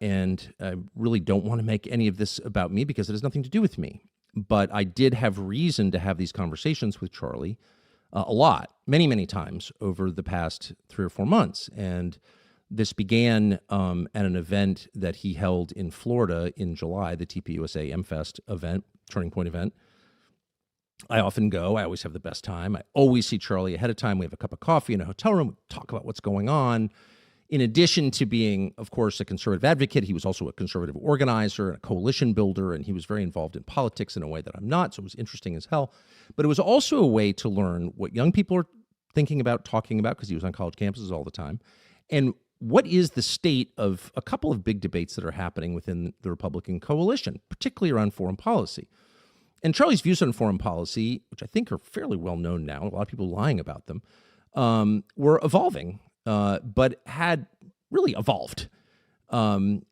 And I really don't want to make any of this about me because it has nothing to do with me. But I did have reason to have these conversations with Charlie a lot, many, many times over the past 3 or 4 months. And this began at an event that he held in Florida in July, the TPUSA MFest event, Turning Point event. I often go. I always have the best time. I always see Charlie ahead of time. We have a cup of coffee in a hotel room. We talk about what's going on. In addition to being, of course, a conservative advocate, he was also a conservative organizer and a coalition builder, and he was very involved in politics in a way that I'm not, so it was interesting as hell. But it was also a way to learn what young people are thinking about, talking about, because he was on college campuses all the time, and what is the state of a couple of big debates that are happening within the Republican coalition, particularly around foreign policy. And Charlie's views on foreign policy, which I think are fairly well known now, a lot of people lying about them, were evolving, but had really evolved. And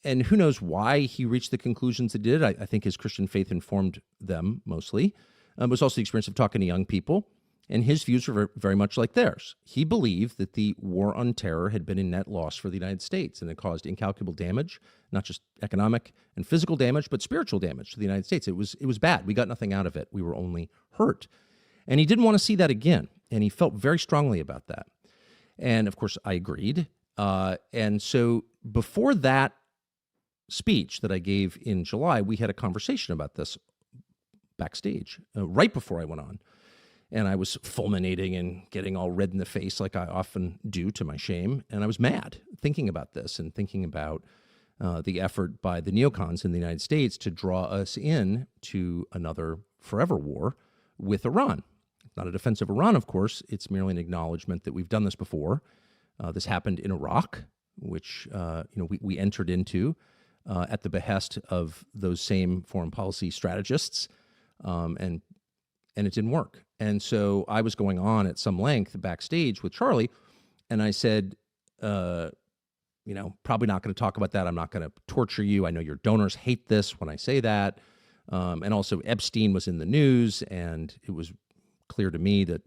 who knows why he reached the conclusions he did. I think his Christian faith informed them mostly. It was also the experience of talking to young people. And his views were very much like theirs. He believed that the war on terror had been a net loss for the United States and it caused incalculable damage, not just economic and physical damage, but spiritual damage to the United States. It was bad. We got nothing out of it. We were only hurt. And he didn't want to see that again. And he felt very strongly about that. And of course, I agreed. And so before that speech that I gave in July, we had a conversation about this backstage, right before I went on. And I was fulminating and getting all red in the face like I often do, to my shame. And I was mad thinking about this and thinking about the effort by the neocons in the United States to draw us in to another forever war with Iran. It's not a defense of Iran, of course. It's merely an acknowledgement that we've done this before. This happened in Iraq, which we entered into at the behest of those same foreign policy strategists, and it didn't work. And so I was going on at some length backstage with Charlie, and I said, probably not going to talk about that. I'm not going to torture you. I know your donors hate this when I say that. And also Epstein was in the news, and it was clear to me that,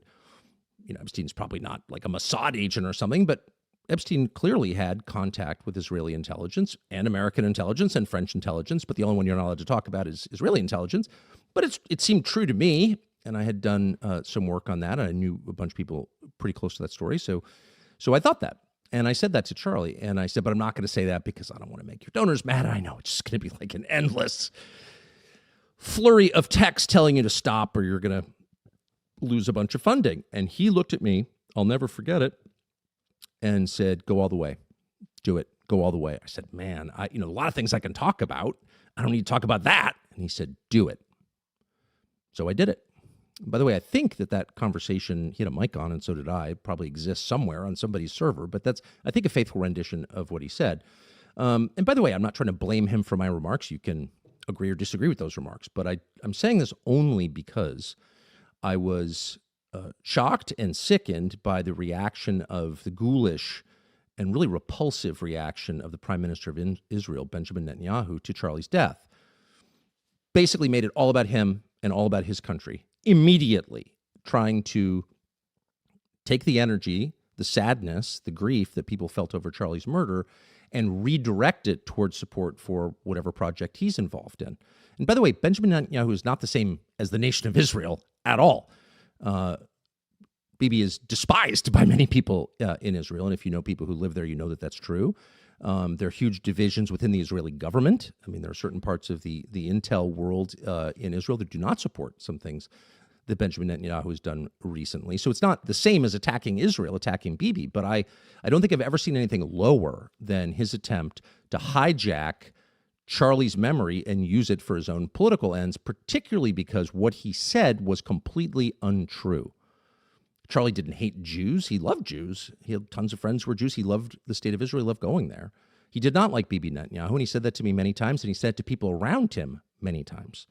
Epstein's probably not like a Mossad agent or something, but Epstein clearly had contact with Israeli intelligence and American intelligence and French intelligence, but the only one you're not allowed to talk about is Israeli intelligence. But it seemed true to me, and I had done some work on that. I knew a bunch of people pretty close to that story, so I thought that. And I said that to Charlie, and I said, but I'm not going to say that because I don't want to make your donors mad. I know it's just going to be like an endless flurry of text telling you to stop or you're going to lose a bunch of funding. And he looked at me, I'll never forget it, and said, go all the way. Do it. Go all the way. I said, man, a lot of things I can talk about. I don't need to talk about that. And he said, do it. So I did it. By the way, I think that conversation, he had a mic on, and so did I. It probably exists somewhere on somebody's server, but that's, I think, a faithful rendition of what he said. And by the way, I'm not trying to blame him for my remarks. You can agree or disagree with those remarks, but I'm saying this only because I was shocked and sickened by the reaction of the ghoulish and really repulsive reaction of the Prime Minister of Israel, Benjamin Netanyahu, to Charlie's death. Basically made it all about him and all about his country, immediately trying to take the energy, the sadness, the grief that people felt over Charlie's murder and redirect it towards support for whatever project he's involved in. And by the way, Benjamin Netanyahu is not the same as the nation of Israel at all. Bibi is despised by many people in Israel, and if you know people who live there, you know that that's true. There are huge divisions within the Israeli government. I mean, there are certain parts of the intel world in Israel that do not support some things that Benjamin Netanyahu has done recently. So it's not the same as attacking Israel, attacking Bibi, but I don't think I've ever seen anything lower than his attempt to hijack Charlie's memory and use it for his own political ends, particularly because what he said was completely untrue. Charlie didn't hate Jews. He loved Jews. He had tons of friends who were Jews. He loved the state of Israel. He loved going there. He did not like Bibi Netanyahu, and he said that to me many times, and he said it to people around him many times.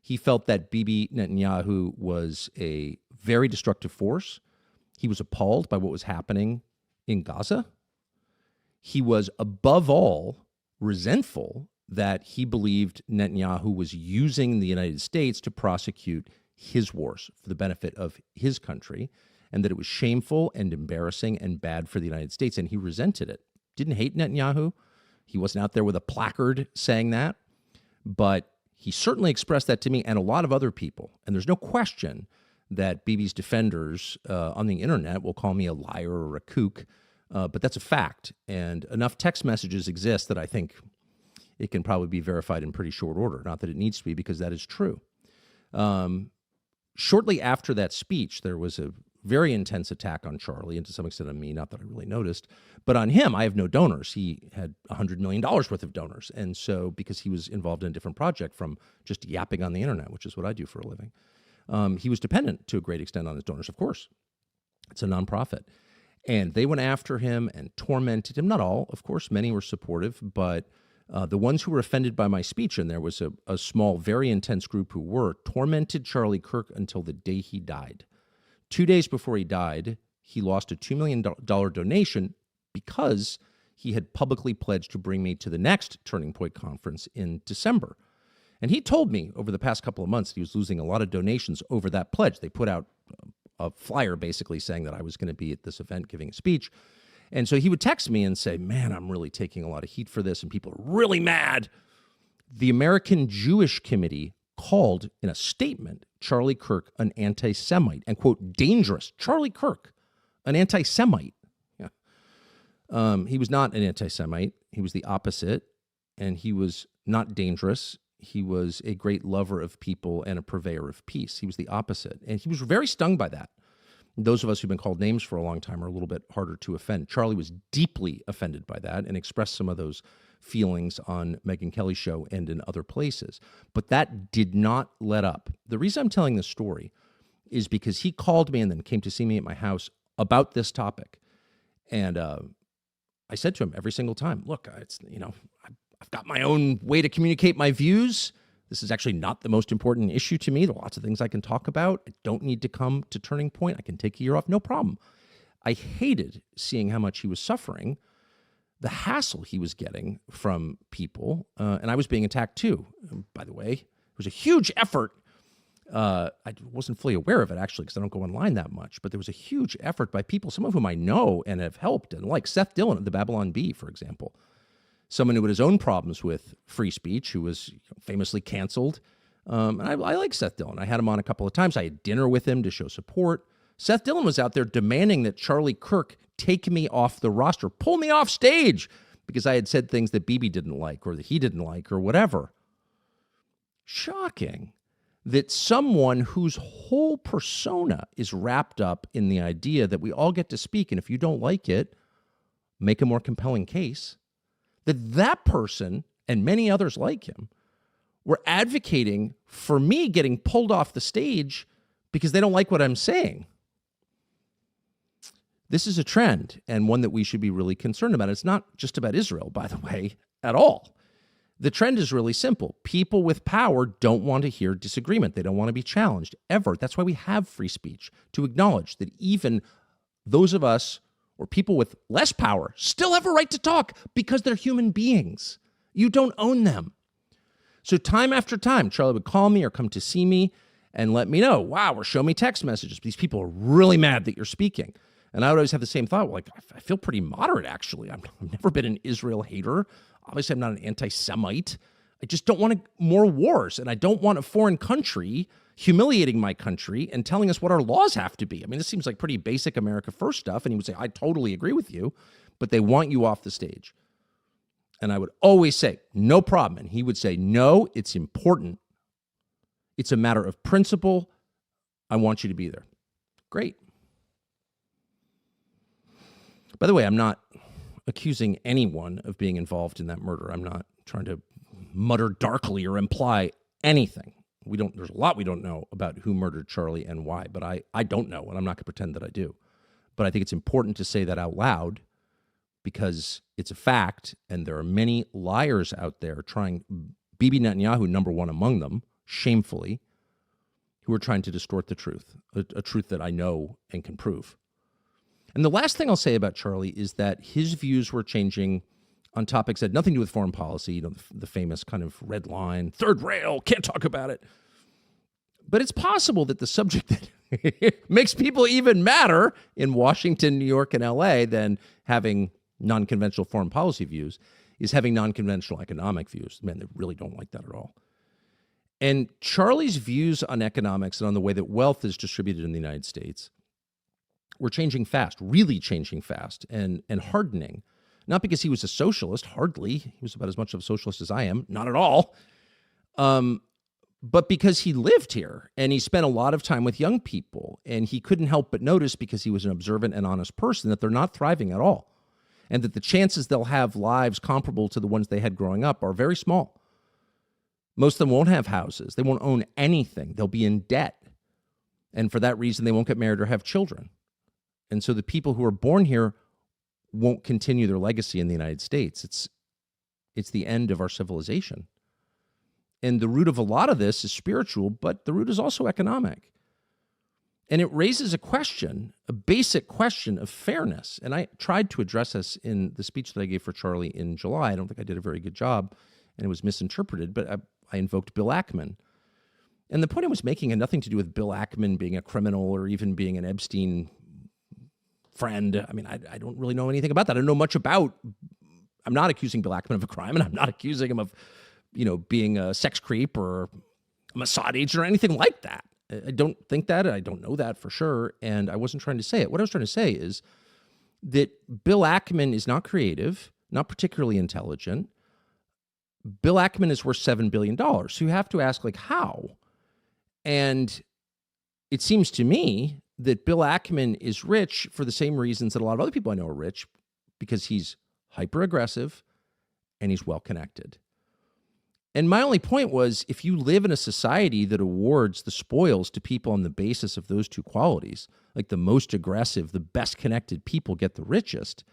He felt that Bibi Netanyahu was a very destructive force. He was appalled by what was happening in Gaza. He was, above all, resentful that he believed Netanyahu was using the United States to prosecute his wars for the benefit of his country, and that it was shameful and embarrassing and bad for the United States, and he resented it. Didn't hate Netanyahu, He wasn't out there with a placard saying that, but he certainly expressed that to me and a lot of other people. And there's no question that Bibi's defenders on the internet will call me a liar or a kook, but that's a fact. And enough text messages exist that I think it can probably be verified in pretty short order. Not that it needs to be, because that is true. Shortly after that speech, there was a very intense attack on Charlie, and to some extent on me, not that I really noticed. But on him, I have no donors. He had $100 million worth of donors. And so, because he was involved in a different project from just yapping on the internet, which is what I do for a living, he was dependent to a great extent on his donors, of course. It's a nonprofit. And they went after him and tormented him. Not all, of course. Many were supportive, but the ones who were offended by my speech, and there was a small, very intense group who were, tormented Charlie Kirk until the day he died. 2 days before he died, he lost a $2 million donation because he had publicly pledged to bring me to the next Turning Point conference in December. And he told me over the past couple of months that he was losing a lot of donations over that pledge. They put out a flyer basically saying that I was going to be at this event giving a speech. And so he would text me and say, man, I'm really taking a lot of heat for this, and people are really mad. The American Jewish Committee called in a statement Charlie Kirk an anti-Semite and, quote, dangerous. Charlie Kirk, an anti-Semite. Yeah. He was not an anti-Semite. He was the opposite, and he was not dangerous. He was a great lover of people and a purveyor of peace. He was the opposite, and he was very stung by that. Those of us who've been called names for a long time are a little bit harder to offend. Charlie was deeply offended by that and expressed some of those feelings on Megyn Kelly's show and in other places. But that did not let up. The reason I'm telling this story is because he called me and then came to see me at my house about this topic. And I said to him every single time, look, I've got my own way to communicate my views. This is actually not the most important issue to me. There are lots of things I can talk about. I don't need to come to Turning Point. I can take a year off, no problem. I hated seeing how much he was suffering, the hassle he was getting from people, and I was being attacked too. By the way, it was a huge effort. I wasn't fully aware of it, actually, because I don't go online that much, but there was a huge effort by people, some of whom I know and have helped, and like Seth Dillon at the Babylon Bee, for example. Someone who had his own problems with free speech, who was famously canceled. And I like Seth Dillon. I had him on a couple of times. I had dinner with him to show support. Seth Dillon was out there demanding that Charlie Kirk take me off the roster, pull me off stage, because I had said things that Bibi didn't like or that he didn't like or whatever. Shocking that someone whose whole persona is wrapped up in the idea that we all get to speak, and if you don't like it, make a more compelling case, that person and many others like him were advocating for me getting pulled off the stage because they don't like what I'm saying. This is a trend, and one that we should be really concerned about. It's not just about Israel, by the way, at all. The trend is really simple. People with power don't want to hear disagreement. They don't want to be challenged, ever. That's why we have free speech, to acknowledge that even those of us or people with less power still have a right to talk because they're human beings. You don't own them. So time after time, Charlie would call me or come to see me and let me know, wow, or show me text messages. These people are really mad that you're speaking. And I would always have the same thought, like, I feel pretty moderate, actually. I've never been an Israel hater. Obviously, I'm not an anti-Semite. I just don't want more wars, and I don't want a foreign country humiliating my country and telling us what our laws have to be. I mean, this seems like pretty basic America First stuff, and he would say, I totally agree with you, but they want you off the stage. And I would always say, no problem. And he would say, no, it's important. It's a matter of principle. I want you to be there. Great. By the way, I'm not accusing anyone of being involved in that murder. I'm not trying to mutter darkly or imply anything. There's a lot we don't know about who murdered Charlie and why, but I don't know, and I'm not going to pretend that I do. But I think it's important to say that out loud because it's a fact, and there are many liars out there trying, Bibi Netanyahu, number one among them, shamefully, who are trying to distort the truth, a truth that I know and can prove. And the last thing I'll say about Charlie is that his views were changing on topics that had nothing to do with foreign policy, the famous kind of red line, third rail, can't talk about it. But it's possible that the subject that makes people even madder in Washington, New York, and LA than having non-conventional foreign policy views is having non-conventional economic views. Man, they really don't like that at all. And Charlie's views on economics and on the way that wealth is distributed in the United States were changing fast, really changing fast, and hardening. Not because he was a socialist, hardly. He was about as much of a socialist as I am, not at all. But because he lived here and he spent a lot of time with young people, and he couldn't help but notice, because he was an observant and honest person, that they're not thriving at all, and that the chances they'll have lives comparable to the ones they had growing up are very small. Most of them won't have houses. They won't own anything. They'll be in debt. And for that reason, they won't get married or have children. And so the people who are born here won't continue their legacy in the United States. It's the end of our civilization. And the root of a lot of this is spiritual, but the root is also economic. And it raises a question, a basic question of fairness. And I tried to address this in the speech that I gave for Charlie in July. I don't think I did a very good job, and it was misinterpreted, but I invoked Bill Ackman. And the point I was making had nothing to do with Bill Ackman being a criminal or even being an Epstein friend. I mean, I don't really know anything about that. I don't know much about. I'm not accusing Bill Ackman of a crime, and I'm not accusing him of, being a sex creep or a Mossad agent or anything like that. I don't think that. I don't know that for sure, and I wasn't trying to say it. What I was trying to say is that Bill Ackman is not creative, not particularly intelligent. Bill Ackman is worth $7 billion. So you have to ask, how? And it seems to me that Bill Ackman is rich for the same reasons that a lot of other people I know are rich, because he's hyper-aggressive and he's well-connected. And my only point was, if you live in a society that awards the spoils to people on the basis of those two qualities, like the most aggressive, the best connected people get the richest,